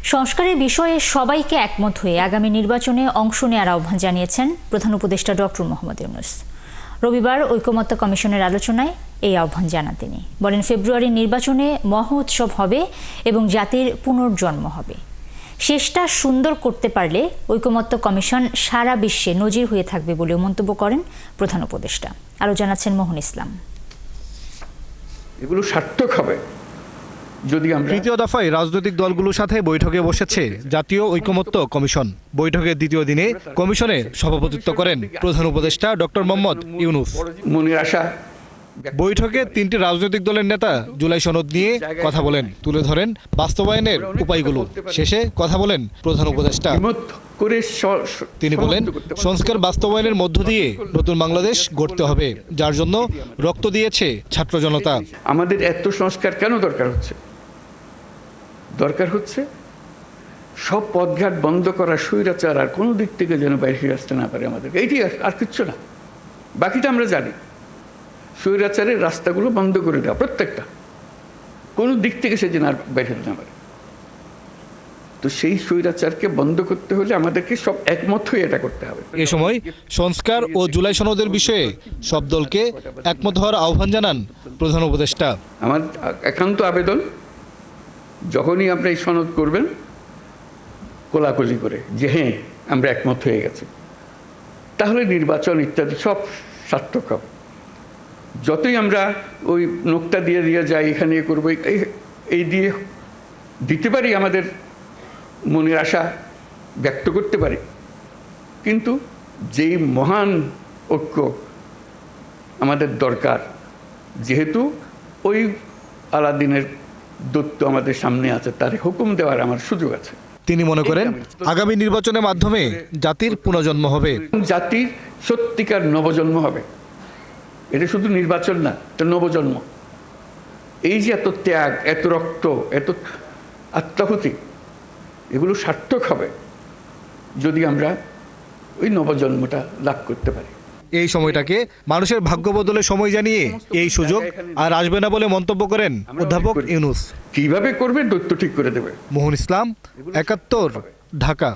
সংস্কারের বিষয়ে সবাইকে একমত হয়ে আগামী নির্বাচনে অংশ নেওয়ার আহ্বান জানিয়েছেন প্রধান উপদেষ্টা ডক্টর মোহাম্মদ ইউনূস। রবিবার ঐকমত্য কমিশনের আলোচনায় এই আহ্বান জানান তিনি। বলেন, ফেব্রুয়ারির নির্বাচনে মহোৎসব হবে এবং জাতির পুনর্জন্ম হবে। শেষটা সুন্দর করতে পারলে ঐকমত্য কমিশন সারা বিশ্বে নজির হয়ে থাকবে বলেও মন্তব্য করেন প্রধান উপদেষ্টা। আরও জানাচ্ছেন মোহন ইসলাম। এগুলো সার্থক হবে যদি আমরা তৃতীয় দফায় রাজনৈতিক দলগুলোর সাথে বৈঠকে বসেছে জাতীয় ঐকমত্য কমিশন। বৈঠকের দ্বিতীয় দিনে কমিশনে সভাপতিত্ব করেন প্রধান উপদেষ্টা ডক্টর মোহাম্মদ ইউনূস। মনের আশা বৈঠকে তিনটি রাজনৈতিক দলের নেতা জুলাই সনদ নিয়ে কথা বলেন, তুলে ধরেন বাস্তবায়নের উপায়গুলো। শেষে কথা বলেন প্রধান উপদেষ্টা। তিনি বলেন, সংস্কার বাস্তবায়নের মধ্য দিয়ে নতুন বাংলাদেশ গড়তে হবে, যার জন্য রক্ত দিয়েছে ছাত্র জনতা। আমাদের এত সংস্কার কেন দরকার হচ্ছে সব পথঘাট বন্ধ করা, স্বৈরাচার আর কোনো দিক থেকে যেন বাইরে আসতে না পারে আমাদের। এইটি আর কিচ্ছু না, বাকিটা আমরা জানি। স্বৈরাচারের রাস্তাগুলো বন্ধ করে দেওয়া, প্রত্যেকটা, কোনো দিক থেকে সে যেন আর বাইরে না পারে। তো সেই স্বৈরাচারকে বন্ধ করতে হলে আমাদেরকে সব একমত হয়ে এটা করতে হবে। এ সময় সংস্কার ও জুলাই সনদের বিষয়ে সব দলকে একমত হওয়ার আহ্বান জানান প্রধান উপদেষ্টা। আমার একান্ত আবেদন, যখনই আপনারা এই সনদ করবেন কোলাকুলি করে যে হ্যাঁ আমরা একমত হয়ে গেছি, তাহলে নির্বাচন ইত্যাদি সব সার্থক হবে। যতই আমরা ওই নোকটা দিয়ে যাই, এখানে করবো, এই দিয়ে দিতে পারি, আমাদের মনের আশা ব্যক্ত করতে পারি, কিন্তু যেই মহান ঐক্য আমাদের দরকার, যেহেতু ওই আলাদিনের দূত আমাদের সামনে আছে, তার হুকুম দেওয়ার আমার সুযোগ আছে। তিনি মনে করেন আগামী নির্বাচনের মাধ্যমে জাতির পুনর্জন্ম হবে, জাতির সত্যিকার নবজন্ম হবে। এটা শুধু নির্বাচন না, এটা নবজন্ম। এই যে এত ত্যাগ, এত রক্ত, এত আত্মাহুতি, এগুলো সার্থক হবে যদি আমরা ওই নবজন্মটা লাভ করতে পারি। এই সময়টাকে মানুষের ভাগ্য বদলের সময় জানিয়ে এই সুযোগ আর আসবে না বলে মন্তব্য করেন অধ্যাপক ইউনূস। কিভাবে করবে দৈত্য ঠিক করে দেবে। মোহন ইসলাম, ৭১, ঢাকা।